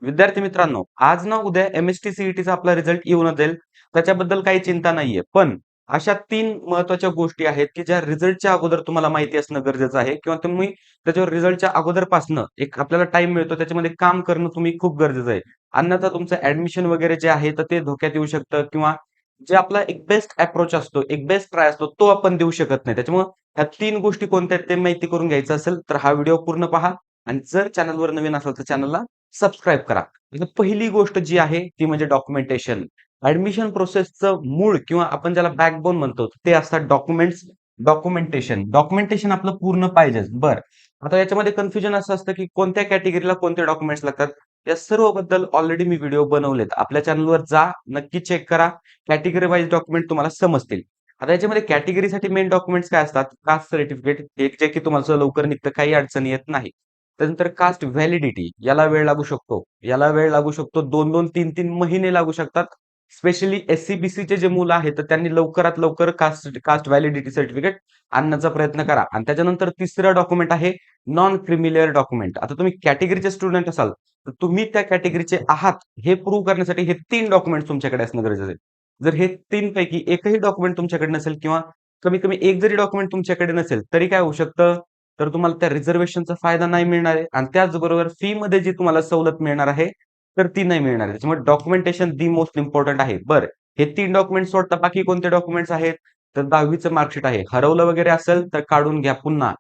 विद्यार्थी मित्रांनो, आज ना उद्या एम-एस-टी सी-ई-टीचा आपला रिझल्ट येऊनच जाईल. त्याच्याबद्दल काही चिंता नाहीये. पण अशा 3 महत्त्वाच्या गोष्टी आहेत, की ज्या रिझल्टच्या अगोदर तुम्हाला माहिती असणं गरजेचं आहे किंवा तुम्ही त्याच्यावर रिझल्टच्या अगोदरपासनं एक आपल्याला टाईम मिळतो त्याच्यामध्ये काम करणं तुम्ही खूप गरजेचं आहे. अन्यथा तुमचं ॲडमिशन वगैरे जे आहे, तर ते धोक्यात येऊ शकतं किंवा जे आपला एक बेस्ट अप्रोच असतो, एक बेस्ट ट्राय असतो, तो आपण देऊ शकत नाही. त्याच्यामुळं ह्या 3 गोष्टी कोणत्या आहेत ते माहिती करून घ्यायचं असेल, तर हा व्हिडिओ पूर्ण पहा आणि जर चॅनलवर नवीन असाल तर चॅनलला सबस्क्राईब करा. आता पहिली गोष्ट जी आहे ती म्हणजे डॉक्युमेंटेशन. ॲडमिशन प्रोसेसचं मूळ किंवा आपण ज्याला बॅकबोन म्हणतो ते असतात डॉक्युमेंट्स, डॉक्युमेंटेशन. डॉक्युमेंटेशन आपलं पूर्ण पाहिजेच. बरं. आता याच्यामध्ये कन्फ्युजन असं असतं की कोणत्या कॅटेगरीला कोणते डॉक्युमेंट्स लागतात. या सर्वबद्दल ऑलरेडी मी व्हिडिओ बनवलेत. आपल्या चॅनलवर जा, नक्की चेक करा. कॅटेगरी वाईज डॉक्युमेंट तुम्हाला समजतील. आता याच्यामध्ये कॅटेगरीसाठी मेन डॉक्युमेंट्स काय असतात? कास्ट सर्टिफिकेट, एक जे की तुम्हाला लवकर निघतं, काही अडचण येत नाही. त्यानंतर कास्ट व्हॅलिडिटी याला वेळ लागू शकतो. याला वेळ लागू शकतो 2-2, 3-3 महिने लागू शकतात. स्पेशली एस-सी-बी-सीचे जे मुलं आहेत, तर त्यांनी लवकरात लवकर कास्ट कास्ट व्हॅलिडिटी सर्टिफिकेट आणण्याचा प्रयत्न करा. आणि त्याच्यानंतर तिसरं डॉक्युमेंट आहे नॉन क्रिमिलियर डॉक्युमेंट. आता तुम्ही कॅटेगरीचे स्टुडंट असाल, तर तुम्ही त्या कॅटेगरीचे आहात हे प्रूव्ह करण्यासाठी हे 3 डॉक्युमेंट तुमच्याकडे असणं गरजेचं आहे. जर हे 3 पैकी एकही डॉक्युमेंट तुमच्याकडे नसेल किंवा कमीत कमी एक जरी डॉक्युमेंट तुमच्याकडे नसेल, तरी काय होऊ शकतं? तर तुम्हाला त्या रिझर्व्हेशनचा फायदा नाही मिळणार आहे आणि त्याचबरोबर फीमध्ये जी तुम्हाला सवलत मिळणार आहे, तर ती नाही मिळणार आहे. त्याच्यामुळे डॉक्युमेंटेशन दी मोस्ट इम्पोर्टंट आहे. बरं, हे 3 डॉक्युमेंट्स सोडता बाकी कोणते डॉक्युमेंट्स आहेत? तर 10वीचं मार्कशीट आहे. हरवलं वगैरे असेल तर काढून घ्या पुन्हा.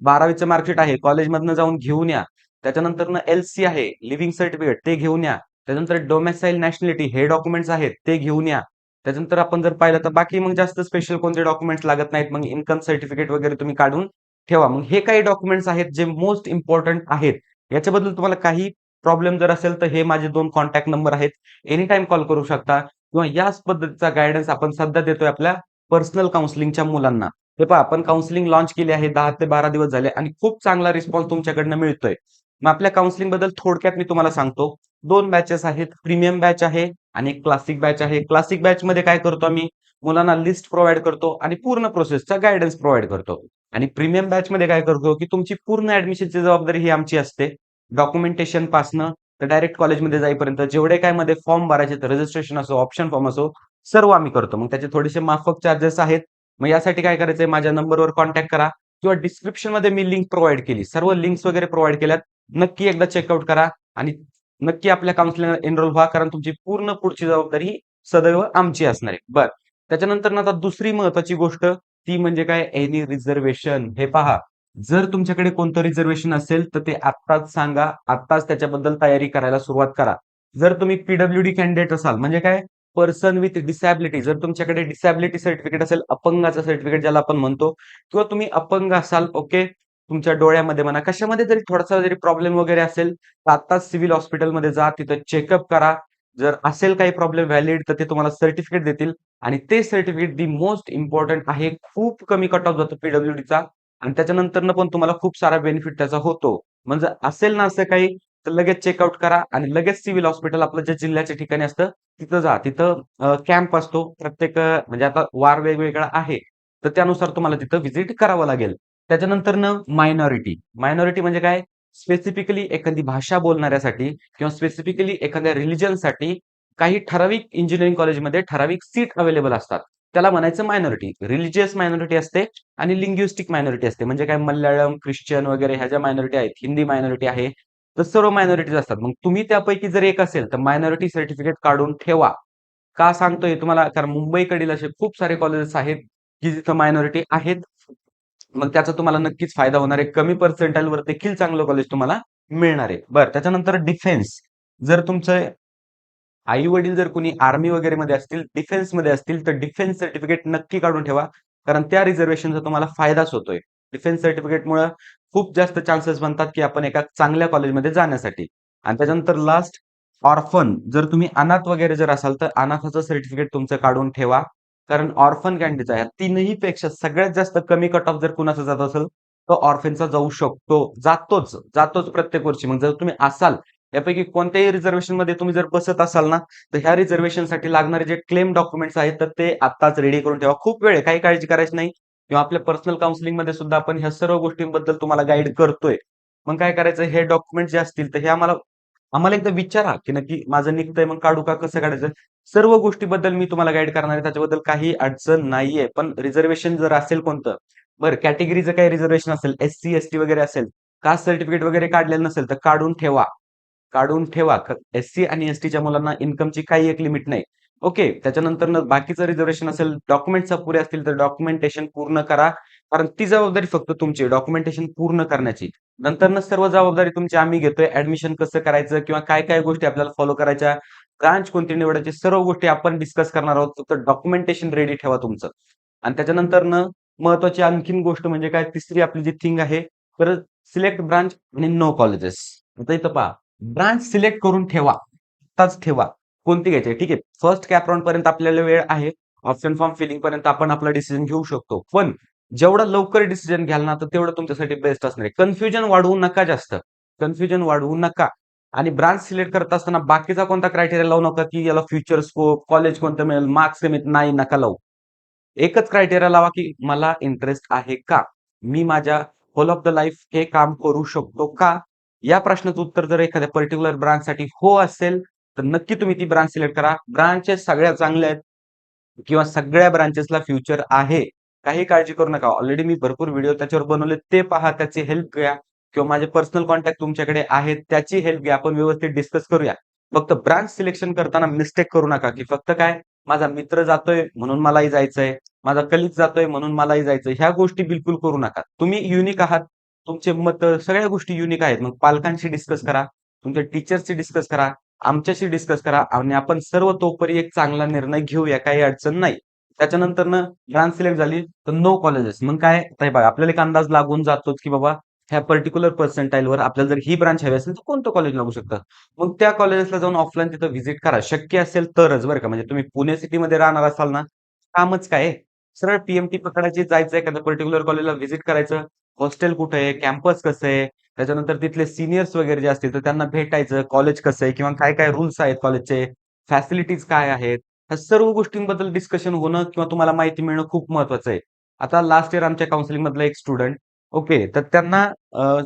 12वीचं मार्कशीट आहे, कॉलेजमधनं जाऊन घेऊन या. त्याच्यानंतरनं एल-सी आहे, लिव्हिंग सर्टिफिकेट ते घेऊन या. त्याच्यानंतर डोमेसाइल नॅशनॅलिटी हे डॉक्युमेंट्स आहेत ते घेऊन या. त्याच्यानंतर आपण जर पाहिलं तर बाकी मग जास्त स्पेशल कोणते डॉक्युमेंट्स लागत नाहीत. मग इन्कम सर्टिफिकेट वगैरे तुम्ही काढून ठेवा. मग हे काही डॉक्युमेंट्स आहेत जे मोस्ट इम्पोर्टंट आहेत. याच्याबद्दल तुम्हाला काही प्रॉब्लेम जर असेल तर हे माझे 2 कॉन्टॅक्ट नंबर आहेत. एनी टाईम कॉल करू शकता किंवा याच पद्धतीचा गाईडन्स आपण सध्या देतोय आपल्या पर्सनल काउन्सिलिंगच्या मुलांना. हे पहा आपण काउन्सिलिंग लॉन्च केली आहे 10 ते 12 दिवस झाले आणि खूप चांगला रिस्पॉन्स तुमच्याकडनं मिळतोय. मग आपल्या काउन्सिलिंग बद्दल थोडक्यात मी तुम्हाला सांगतो. 2 बॅचेस आहेत. प्रीमियम बॅच आहे आणि एक क्लासिक बॅच आहे. क्लासिक बॅचमध्ये काय करतो आम्ही? मुलांना लिस्ट प्रोव्हाईड करतो आणि पूर्ण प्रोसेसचा गाईडन्स प्रोव्हाईड करतो. आणि प्रीमियम बॅचमध्ये काय करतो, की तुमची पूर्ण ॲडमिशनची जबाबदारी ही आमची असते. डॉक्युमेंटेशन पासनं तर डायरेक्ट कॉलेजमध्ये जाईपर्यंत जेवढे काय मध्ये फॉर्म भरायचे तर रजिस्ट्रेशन असो, ऑप्शन फॉर्म असो, सर्व आम्ही करतो. मग त्याचे थोडेसे माफक चार्जेस आहेत. मग यासाठी काय करायचंय माझ्या नंबरवर कॉन्टॅक्ट करा किंवा डिस्क्रिप्शनमध्ये मी लिंक प्रोव्हाईड केली. सर्व लिंक्स वगैरे प्रोव्हाईड केल्यात. नक्की एकदा चेकआउट करा आणि नक्की आपल्या काउन्सिलिंगला एनरोल व्हा कारण तुमची पूर्ण पुढची जबाबदारी ही सदैव आमची असणार आहे. बरं. त्याच्यानंतर आता दुसरी महत्त्वाची गोष्ट ती म्हणजे काय एनी रिझर्व्हेशन. हे पहा, जर तुमच्याकडे कोणतं रिझर्व्हेशन असेल तर ते आत्ताच सांगा. आत्ताच त्याच्याबद्दल तयारी करायला सुरुवात करा. जर तुम्ही पी कॅन्डिडेट असाल म्हणजे काय पर्सन विथ डिसॅबिलिटी जर तुमच्याकडे डिसॅबिलिटी सर्टिफिकेट असेल, अपंगाचं सर्टिफिकेट ज्याला आपण म्हणतो किंवा तुम्ही अपंग असाल, ओके. तुमच्या डोळ्यामध्ये म्हणा, कशामध्ये जरी थोडासा जरी प्रॉब्लेम वगैरे असेल, तर आत्ताच सिव्हिल हॉस्पिटलमध्ये जा, तिथं चेकअप करा. जर असेल काही प्रॉब्लेम व्हॅलिड तर ते तुम्हाला सर्टिफिकेट देतील आणि ते सर्टिफिकेट दी मोस्ट इम्पोर्टंट आहे. खूप कमी कट ऑफ जातो पी-डब्ल्यू-डीचा आणि त्याच्यानंतरनं पण तुम्हाला खूप सारा बेनिफिट त्याचा होतो. म्हणजे असेल ना असं काही, तर लगेच चेकआउट करा आणि लगेच सिव्हिल हॉस्पिटल आपलं जे जिल्ह्याच्या ठिकाणी असतं, तिथं जा. तिथं कॅम्प असतो. प्रत्येक म्हणजे आता वार वेगवेगळा आहे, तर त्यानुसार तुम्हाला तिथं व्हिजिट करावं लागेल. त्याच्यानंतरनं मायनॉरिटी. मायनॉरिटी म्हणजे काय? स्पेसिफिकली एखादी भाषा बोलणाऱ्यासाठी किंवा स्पेसिफिकली एखाद्या रिलिजनसाठी काही ठराविक इंजिनिअरिंग कॉलेजमध्ये ठराविक सीट अवेलेबल असतात. त्याला म्हणायचं मायनॉरिटी. रिलिजियस मायनॉरिटी असते आणि लिंग्विस्टिक मायनॉरिटी असते. म्हणजे काय मल्याळम, ख्रिश्चन वगैरे ह्या ज्या मायनॉरिटी आहेत, हिंदी मायनॉरिटी आहे, तर सर्व मायनॉरिटीज असतात. मग तुम्ही त्यापैकी जर एक असेल, तर मायनॉरिटी सर्टिफिकेट काढून ठेवा. का सांगतोय तुम्हाला? कारण मुंबईकडील असे खूप सारे कॉलेजेस आहेत, की जिथं मायनॉरिटी आहेत. मग त्याचा तुम्हाला नक्कीच फायदा होणार आहे. कमी पर्सेंटाईलवर देखील चांगलं कॉलेज तुम्हाला मिळणार आहे. बरं, त्याच्यानंतर डिफेन्स. जर तुमचं आई-वडील जर कोणी आर्मी वगैरेमध्ये असतील, डिफेन्समध्ये असतील, तर डिफेन्स सर्टिफिकेट नक्की काढून ठेवा. कारण त्या रिझर्व्हेशनचा तुम्हाला फायदाच होतोय. डिफेन्स सर्टिफिकेटमुळं खूप जास्त चान्सेस बनतात, की आपण एका चांगल्या कॉलेजमध्ये जाण्यासाठी. आणि त्याच्यानंतर लास्ट ऑर्फन. जर तुम्ही अनाथ वगैरे जर असाल, तर अनाथाचं सर्टिफिकेट तुमचं काढून ठेवा. कारण ऑर्फन कॅन्डिडेटचा या तीनही पेक्षा सगळ्यात जास्त कमी कट ऑफ जर कुणाचा जात असेल, तर ऑर्फनचा जाऊ शकतो. जातोच प्रत्येक वर्षी. मग जर तुम्ही असाल, यापैकी कोणत्याही रिझर्व्हेशनमध्ये तुम्ही जर बसत असाल ना, तर ह्या रिझर्व्हेशनसाठी लागणारे जे क्लेम डॉक्युमेंट्स आहेत, तर ते आत्ताच रेडी करून ठेवा. खूप वेळ आहे, काही काळजी करायची नाही किंवा आपल्या पर्सनल काउन्सिलिंगमध्ये सुद्धा आपण ह्या सर्व गोष्टींबद्दल तुम्हाला गाईड करतोय. मग काय करायचं, हे डॉक्युमेंट जे असतील, तर हे आम्हाला आम्हाला एकदा विचारा, की नक्की माझं निघतंय मग काढू का? कसं काढायचं? सर्व गोष्टीबद्दल मी तुम्हाला गाईड करणार आहे. त्याच्याबद्दल काही अडचण नाहीये. पण रिझर्व्हेशन जर असेल कोणतं, बरं कॅटेगरीचं काही रिझर्व्हेशन असेल, एस-सी, एस-टी वगैरे असेल, कास्ट सर्टिफिकेट वगैरे काढलेलं नसेल, तर काढून ठेवा. काढून ठेवा. एस-सी आणि एस-टीच्या मुलांना इन्कमची काही एक लिमिट नाही. ओके. त्याच्यानंतरनं बाकीचं रिझर्व्हेशन असेल, डॉक्युमेंट्स अपुरे असतील, तर डॉक्युमेंटेशन पूर्ण करा. कारण ती जबाबदारी फक्त तुमची आहे, डॉक्युमेंटेशन पूर्ण करण्याची. नंतरनं सर्व जबाबदारी तुमची आम्ही घेतोय. ॲडमिशन कसं करायचं किंवा काय-काय गोष्टी आपल्याला फॉलो करायच्या, ब्रांच कोणती निवडायची, सर्व गोष्टी आपण डिस्कस करणार आहोत. फक्त डॉक्युमेंटेशन रेडी ठेवा तुमचं. आणि त्याच्यानंतरनं महत्त्वाची आणखीन गोष्ट म्हणजे काय, तिसरी आपली जी थिंग आहे, तर सिलेक्ट ब्रांच आणि नो कॉलेजेस. आता इथं पहा, ब्रांच सिलेक्ट करून ठेवा. आत्ताच ठेवा. कोणती घ्यायची आहे? ठीक आहे. फर्स्ट कॅप राउंड पर्यंत आपल्याला वेळ आहे. ऑप्शन फॉर्म फिलिंग पर्यंत आपण आपला डिसिजन घेऊ शकतो. पण जेवढा लवकर डिसिजन घ्याल ना, तर तेवढं तुमच्यासाठी बेस्ट असणार आहे. कन्फ्युजन वाढवू नका जास्त. कन्फ्युजन वाढवू नका. आणि ब्रांच सिलेक्ट करत असताना बाकीचा कोणता क्रायटेरिया लावू नका, की याला फ्युचर स्कोप, कॉलेज कोणतं मिळेल, मार्क्स कमीत नाही, नका लावू. एकच क्रायटेरिया लावा, की मला इंटरेस्ट आहे का? मी माझ्या होल ऑफ द लाईफ हे काम करू शकतो का? या प्रश्नाचं उत्तर जर एखाद्या पर्टिक्युलर ब्रांचसाठी हो असेल, तर नक्की तुम्ही ती ब्रांच सिलेक्ट करा. ब्रांचेस सगळ्या चांगल्या आहेत. किंवा सगळ्या ब्रांचेसला फ्युचर आहे. काही काळजी करू नका. ऑलरेडी मी भरपूर व्हिडिओ त्याच्यावर बनवले. ते पहा, त्याची हेल्प घ्या किंवा माझे पर्सनल कॉन्टॅक्ट तुमच्याकडे आहेत, त्याची हेल्प घ्या. आपण व्यवस्थित डिस्कस करूया. फक्त ब्रांच सिलेक्शन करताना मिस्टेक करू नका, की फक्त काय माझा मित्र जातोय म्हणून मलाही जायचंय, माझा कलीग जातोय म्हणून मलाही जायचंय. ह्या गोष्टी बिलकुल करू नका. तुम्ही युनिक आहात. तुमचे मत सगळ्या गोष्टी युनिक आहेत. मग पालकांशी डिस्कस करा, तुमच्या टीचर्सशी डिस्कस करा. आमच्याशी डिस्कस करा आणि आपण सर्व तोपरी एक चांगला निर्णय घेऊया, काही अडचण नाही. त्याच्यानंतरनं ब्रांच सिलेक्ट झाली, तर नो कॉलेजेस. मग काय आता हे बघा, आपल्याला एक अंदाज लागून जातोच, की बाबा ह्या पर्टिक्युलर पर्सेंटाईलवर आपल्याला जर ही ब्रांच हवी असेल, तर कोणतं कॉलेज लागू शकतं. मग त्या कॉलेजेसला जाऊन ऑफलाईन तिथं व्हिजिट करा. शक्य असेल तरच बरं का. म्हणजे तुम्ही पुणे सिटीमध्ये राहणार असाल ना, कामच काय आहे? सरळ पी पकडायची, जायचं एखाद्या पर्टिक्युलर कॉलेजला व्हिजिट करायचं. हॉस्टेल कुठे आहे? कॅम्पस कसं आहे? त्याच्यानंतर तिथले सीनियर्स वगैरे जे असतील, तर त्यांना भेटायचं. कॉलेज कसं आहे? किंवा काय-काय रूल्स आहेत कॉलेजचे? फॅसिलिटीज काय आहेत? ह्या सर्व गोष्टींबद्दल डिस्कशन होणं किंवा तुम्हाला माहिती मिळणं खूप महत्वाचं आहे. आता लास्ट इयर आमच्या काउन्सिलिंगमधला एक स्टुडंट ओके, तर त्यांना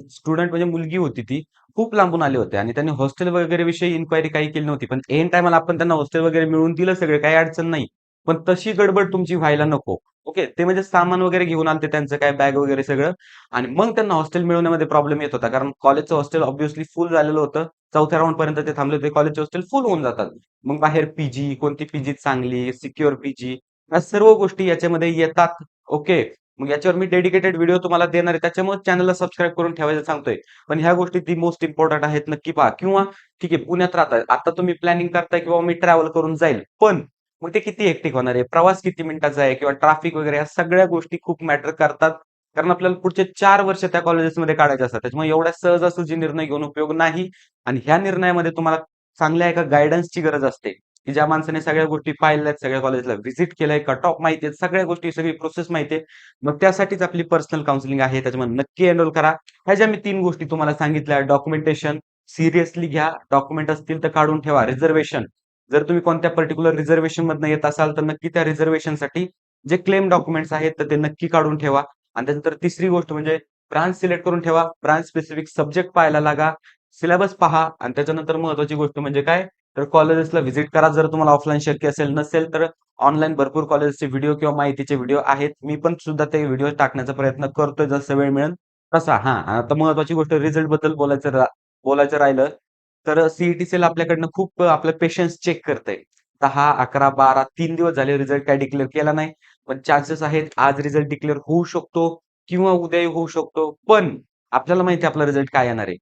स्टुडंट म्हणजे मुलगी होती ती. खूप लांबून आले होते आणि त्यांनी हॉस्टेल वगैरे विषयी इन्क्वायरी काही केली नव्हती. पण ऐन टाईमाला आपण त्यांना हॉस्टेल वगैरे मिळवून दिलं सगळं, काही अडचण नाही. पण तशी गडबड तुमची व्हायला नको. ओके, ते म्हणजे सामान वगैरे घेऊन आलते त्यांचं काय बॅग वगैरे सगळं आणि मग त्यांना हॉस्टेल मिळवण्यामध्ये प्रॉब्लेम येत होता. कारण कॉलेजचं हॉस्टेल ऑब्व्हियसली फुल झालेलं होतं. चौथ्या राउंडपर्यंत ते थांबले होते. कॉलेजचे हॉस्टेल फुल होऊन जातात. मग बाहेर पीजी, कोणती पीजी चांगली, सिक्युअर पीजी, या सर्व गोष्टी याच्यामध्ये येतात. ओके. मग याच्यावर मी डेडिकेटेड व्हिडिओ तुम्हाला देणार आहे. त्याच्यामुळे चॅनलला सबस्क्राईब करून ठेवायचं सांगतोय. पण ह्या गोष्टी दी मोस्ट इम्पोर्टंट आहेत. नक्की पहा किंवा ठीक आहे पुण्यात राहताय. आता तुम्ही प्लॅनिंग करताय की मी ट्रॅव्हल करून जाईल. पण मग ते किती हेक्टिक होणार आहे? प्रवास किती मिनिटाचा आहे किंवा ट्रॅफिक वगैरे, या सगळ्या गोष्टी खूप मॅटर करतात. कारण आपल्याला पुढचे 4 वर्ष त्या कॉलेजेसमध्ये काढायचे असतात. त्याच्यामुळे एवढ्या सहजासहजी निर्णय घेऊन उपयोग नाही आणि ह्या निर्णयामध्ये तुम्हाला चांगल्या एका गाईडन्सची गरज असते, की ज्या माणसाने सगळ्या गोष्टी पाहिल्यात, सगळ्या कॉलेजला व्हिजिट केलंय, कट ऑफ माहिती आहेत, सगळ्या गोष्टी, सगळी प्रोसेस माहिती आहे. मग त्यासाठीच आपली पर्सनल काउन्सिलिंग आहे. त्याच्यामध्ये नक्की एनरोल करा. ह्या ज्या मी 3 गोष्टी तुम्हाला सांगितल्या, डॉक्युमेंटेशन सिरियसली घ्या. डॉक्युमेंट असतील तर काढून ठेवा. रिझर्व्हेशन जर तुम्ही कोणत्या पर्टिक्युलर रिझर्व्हेशनमधनं येत असाल, तर नक्की त्या रिझर्व्हेशनसाठी जे क्लेम डॉक्युमेंट्स आहेत, तर ते नक्की काढून ठेवा. आणि त्यानंतर तिसरी गोष्ट म्हणजे ब्रांच सिलेक्ट करून ठेवा. ब्रांच स्पेसिफिक सब्जेक्ट पाहायला लागा. सिलेबस पहा आणि त्याच्यानंतर महत्त्वाची गोष्ट म्हणजे काय, तर कॉलेजेसला व्हिजिट करा. जर तुम्हाला ऑफलाईन शक्य असेल, नसेल तर ऑनलाईन भरपूर कॉलेजचे व्हिडिओ किंवा माहितीचे व्हिडिओ आहेत. मी पण सुद्धा ते व्हिडिओ टाकण्याचा प्रयत्न करतोय जसा वेळ मिळेल तसा. हां, आता महत्त्वाची गोष्ट रिझल्टबद्दल बोलायचं राहिलं, तर सी सेल आपल्याकडनं खूप आपलं पेशन्स चेक करतंय. 10, 11, 12 3 दिवस झाले रिझल्ट काय डिक्लेअर केला नाही. पण चान्सेस आहेत आज रिझल्ट डिक्लेअर होऊ शकतो किंवा उद्याही होऊ शकतो. पण आपल्याला माहिती आहे आपला रिझल्ट काय येणार आहे.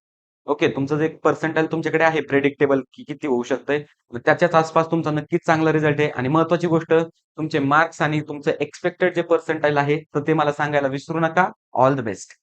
ओके, तुमचं जे पर्सेंटाइल तुमच्याकडे आहे प्रेडिक्टेबल की किती होऊ शकतंय. मग त्याच्याच आसपास तुमचा नक्कीच चांगला रिझल्ट आहे आणि महत्त्वाची गोष्ट तुमचे मार्क्स आणि तुमचं एक्स्पेक्टेड जे पर्सेंटाइल आहे, तर ते मला सांगायला विसरू नका. All the best.